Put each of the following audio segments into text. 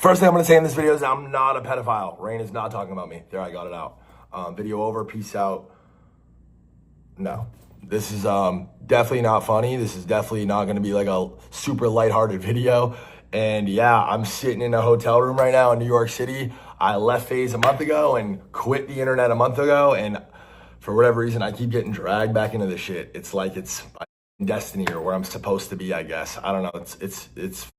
First thing I'm going to say in this video is I'm not a pedophile. Rain is not talking about me. There, I got it out. Video over. Peace out. No. This is definitely not funny. This is definitely not going to be like a super lighthearted video. And yeah, I'm sitting in a hotel room right now in New York City. I left FaZe a month ago and quit the internet a month ago. And for whatever reason, I keep getting dragged back into this shit. It's like it's my destiny or where I'm supposed to be, I guess. I don't know. It's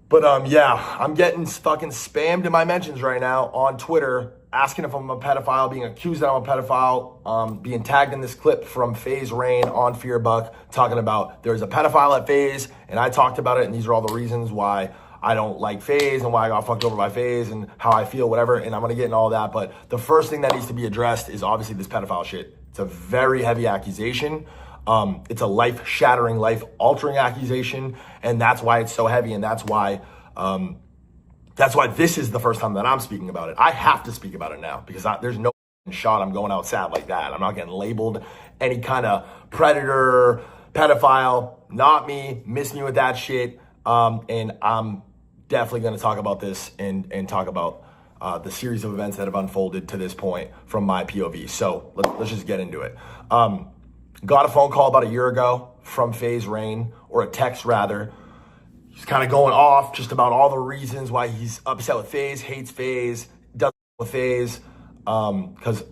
But yeah, I'm getting fucking spammed in my mentions right now on Twitter, asking if I'm a pedophile, being accused that I'm a pedophile, being tagged in this clip from FaZe Rain on Fearbuck, talking about there's a pedophile at FaZe, and I talked about it, and these are all the reasons why I don't like FaZe and why I got fucked over by FaZe and how I feel, whatever, and I'm gonna get into all that. But the first thing that needs to be addressed is obviously this pedophile shit. It's a very heavy accusation. It's a life-shattering, life-altering accusation, and that's why it's so heavy, and that's why this is the first time that I'm speaking about it. I have to speak about it now because there's no shot I'm going out sad like that. I'm not getting labeled any kind of predator, pedophile, not me, miss me with that shit, and I'm definitely going to talk about this and talk about the series of events that have unfolded to this point from my POV. So let's just get into it. Got a phone call about a year ago from FaZe Rain, or a text rather. He's kind of going off just about all the reasons why he's upset with FaZe, hates FaZe, doesn't with FaZe, because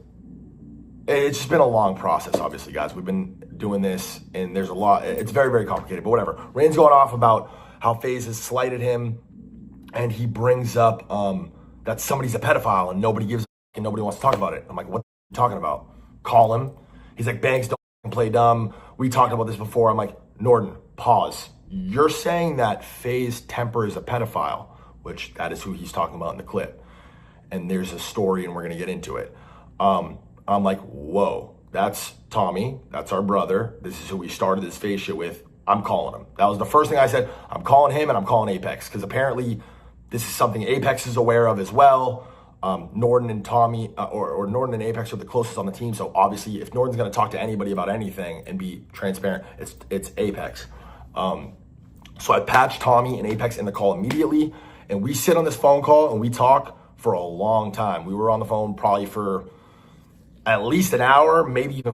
it's just been a long process, obviously, guys. We've been doing this, and there's a lot. It's very, very complicated, but whatever. Rain's going off about how FaZe has slighted him, and he brings up that somebody's a pedophile, and nobody gives a fuck, and nobody wants to talk about it. I'm like, what are you talking about? Call him. He's like, Banks, don't play dumb. We talked about this before. I'm like, Norton, pause. You're saying that FaZe Temper is a pedophile, which that is who he's talking about in the clip. And there's a story, and we're going to get into it. I'm like, whoa, that's Tommy. That's our brother. This is who we started this FaZe shit with. I'm calling him. That was the first thing I said. I'm calling him, and I'm calling Apex, because apparently this is something Apex is aware of as well. Norton and Tommy, or Norton and Apex are the closest on the team. So obviously, if Norton's going to talk to anybody about anything and be transparent, it's Apex. So I patched Tommy and Apex in the call immediately, and we sit on this phone call and we talk for a long time. We were on the phone probably for at least an hour, maybe even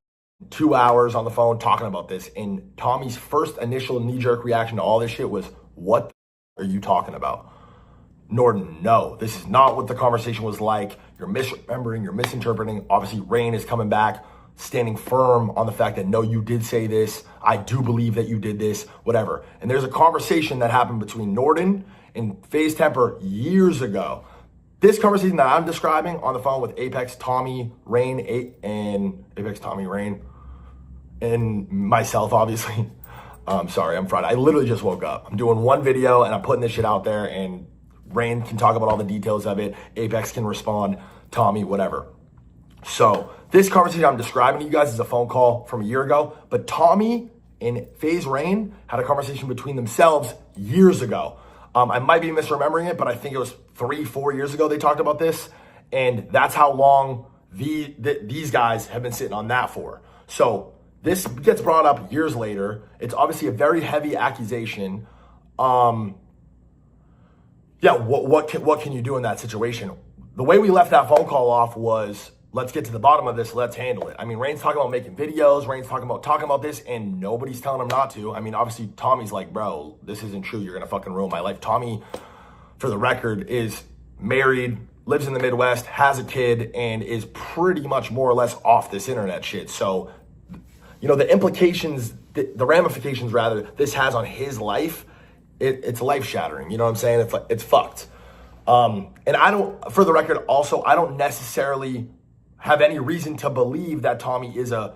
2 hours on the phone talking about this. And Tommy's first initial knee-jerk reaction to all this shit was, what the are you talking about? Norton, no, this is not what the conversation was like. You're misremembering, you're misinterpreting. Obviously, Rain is coming back, standing firm on the fact that, no, you did say this. I do believe that you did this, whatever. And there's a conversation that happened between Norton and FaZe Temper years ago. This conversation that I'm describing on the phone with Apex, Tommy, Rain, and Apex, Tommy, Rain, and myself, obviously. Sorry, I'm fried. I literally just woke up. I'm doing one video, and I'm putting this shit out there, and Rain can talk about all the details of it. Apex can respond, Tommy, whatever. So this conversation I'm describing to you guys is a phone call from a year ago, but Tommy and FaZe Rain had a conversation between themselves years ago. I might be misremembering it, but I think it was 3-4 years ago they talked about this, and that's how long these guys have been sitting on that for. So this gets brought up years later. It's obviously a very heavy accusation. Yeah, what can you do in that situation? The way we left that phone call off was, let's get to the bottom of this. Let's handle it. I mean, Rain's talking about making videos. Rain's talking about this, and nobody's telling him not to. I mean, obviously, Tommy's like, bro, this isn't true. You're going to fucking ruin my life. Tommy, for the record, is married, lives in the Midwest, has a kid, and is pretty much more or less off this internet shit. So, you know, the implications, the ramifications, rather, this has on his life, it's life-shattering. You know what I'm saying? It's fucked. And I don't, for the record, also, I don't necessarily have any reason to believe that Tommy is a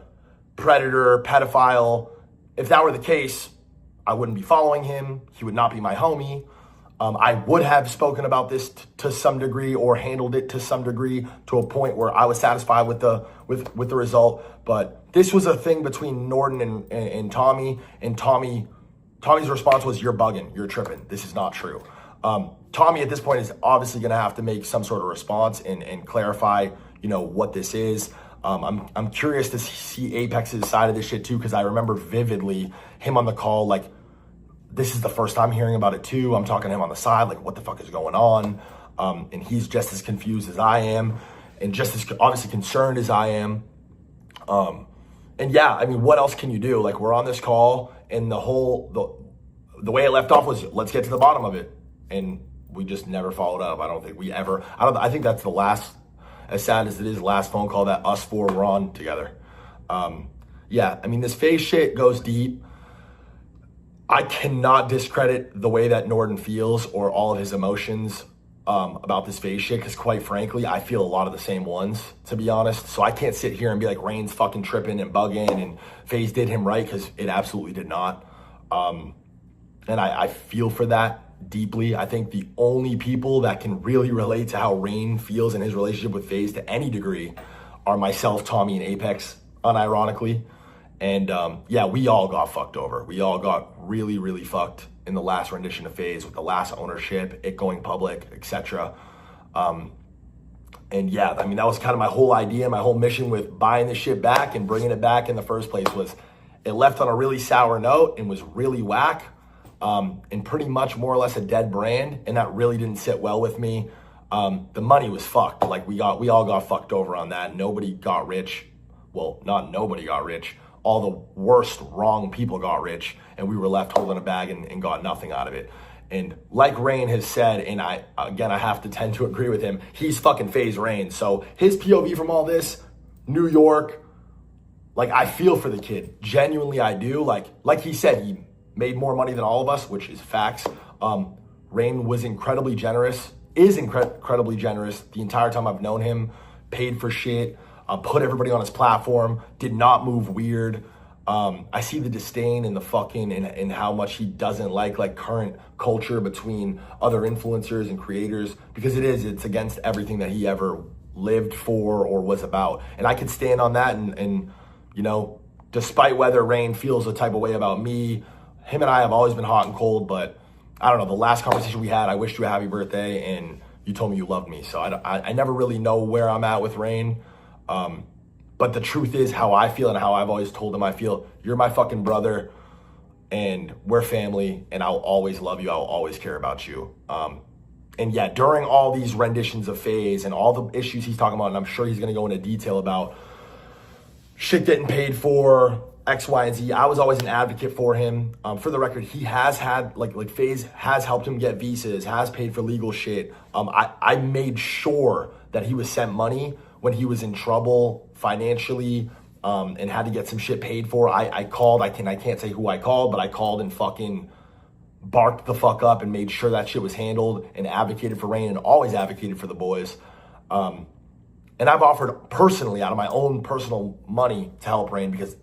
predator, pedophile. If that were the case, I wouldn't be following him. He would not be my homie. I would have spoken about this to some degree, or handled it to some degree, to a point where I was satisfied with the result. But this was a thing between Norton and Tommy, and Tommy's response was, you're bugging, you're tripping. This is not true. Tommy at this point is obviously going to have to make some sort of response and clarify, you know, what this is. I'm curious to see Apex's side of this shit too, because I remember vividly him on the call, like, this is the first time hearing about it too. I'm talking to him on the side, like, what the fuck is going on? And he's just as confused as I am, and just as obviously concerned as I am. And yeah, I mean, what else can you do? Like, we're on this call, and the way it left off was, let's get to the bottom of it. And we just never followed up. I don't think we ever, I think that's the last, as sad as it is, last phone call that us four were on together. Yeah, I mean, this FaZe shit goes deep. I cannot discredit the way that Norden feels or all of his emotions about this FaZe shit, because quite frankly, I feel a lot of the same ones, to be honest. So I can't sit here and be like, Rain's fucking tripping and bugging and FaZe did him right, because it absolutely did not. And I feel for that deeply. I think the only people that can really relate to how Rain feels in his relationship with FaZe to any degree are myself, Tommy, and Apex, unironically. And yeah, we all got fucked over. We all got really, really fucked in the last rendition of FaZe with the last ownership, it going public, etc. And yeah, I mean, that was kind of my whole idea, my whole mission with buying this shit back and bringing it back in the first place, was it left on a really sour note and was really whack, and pretty much more or less a dead brand. And that really didn't sit well with me. The money was fucked. Like, we all got fucked over on that. Nobody got rich. Well, not nobody got rich. All the worst, wrong people got rich, and we were left holding a bag and got nothing out of it. And like Rain has said, and I have to tend to agree with him, he's fucking FaZe Rain. So his POV from all this, New York, like, I feel for the kid. Genuinely, I do. Like he said, he made more money than all of us, which is facts. Rain was incredibly generous, is incredibly generous the entire time I've known him, paid for shit, put everybody on his platform, did not move weird. I see the disdain and the fucking, and how much he doesn't like current culture between other influencers and creators, because it's against everything that he ever lived for or was about. And I could stand on that, and you know, despite whether Rain feels a type of way about me, him and I have always been hot and cold. But I don't know, the last conversation we had, I wished you a happy birthday and you told me you loved me. So I never really know where I'm at with Rain. But the truth is how I feel and how I've always told him I feel. You're my fucking brother, and we're family, and I'll always love you. I'll always care about you. And yeah, during all these renditions of FaZe and all the issues he's talking about, and I'm sure he's going to go into detail about shit getting paid for, X, Y, and Z. I was always an advocate for him. For the record, he has had, like FaZe has helped him get visas, has paid for legal shit. I made sure that he was sent money when he was in trouble financially, and had to get some shit paid for. I called, I can't say who I called, but I called and fucking barked the fuck up and made sure that shit was handled, and advocated for Rain, and always advocated for the boys. And I've offered personally, out of my own personal money, to help Rain, because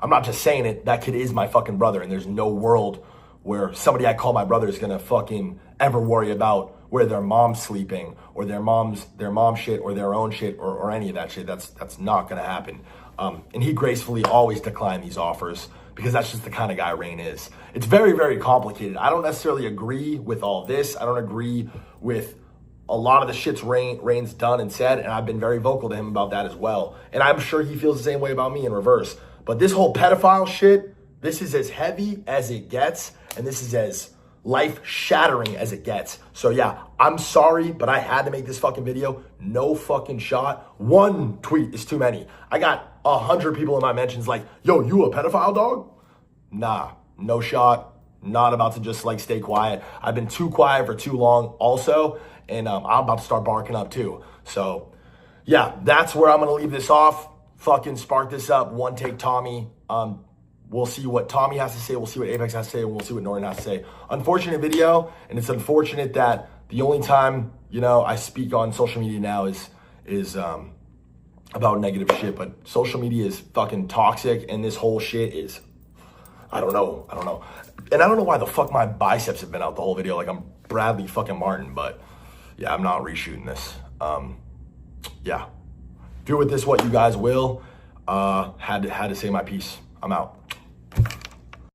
I'm not just saying it, that kid is my fucking brother, and there's no world where somebody I call my brother is gonna fucking ever worry about where their mom's sleeping, or their mom shit, or their own shit, or any of that shit. That's not gonna happen. And he gracefully always declined these offers, because that's just the kind of guy Rain is. It's very, very complicated. I don't necessarily agree with all this. I don't agree with a lot of the shits Rain's done and said, and I've been very vocal to him about that as well. And I'm sure he feels the same way about me in reverse. But this whole pedophile shit, this is as heavy as it gets, and this is as life-shattering as it gets. So yeah, I'm sorry, but I had to make this fucking video. No fucking shot. One tweet is too many. I got 100 people in my mentions like, yo, you a pedophile, dog? Nah, no shot. Not about to just like stay quiet. I've been too quiet for too long also, and I'm about to start barking up too. So yeah, that's where I'm gonna leave this off. Fucking spark this up. One take Tommy. We'll see what Tommy has to say. We'll see what Apex has to say. And we'll see what Norden has to say. Unfortunate video. And it's unfortunate that the only time, you know, I speak on social media now is about negative shit. But social media is fucking toxic. And this whole shit is, I don't know. And I don't know why the fuck my biceps have been out the whole video. Like I'm Bradley fucking Martin. But yeah, I'm not reshooting this. Yeah. Do with this what you guys will. Had to say my piece. I'm out.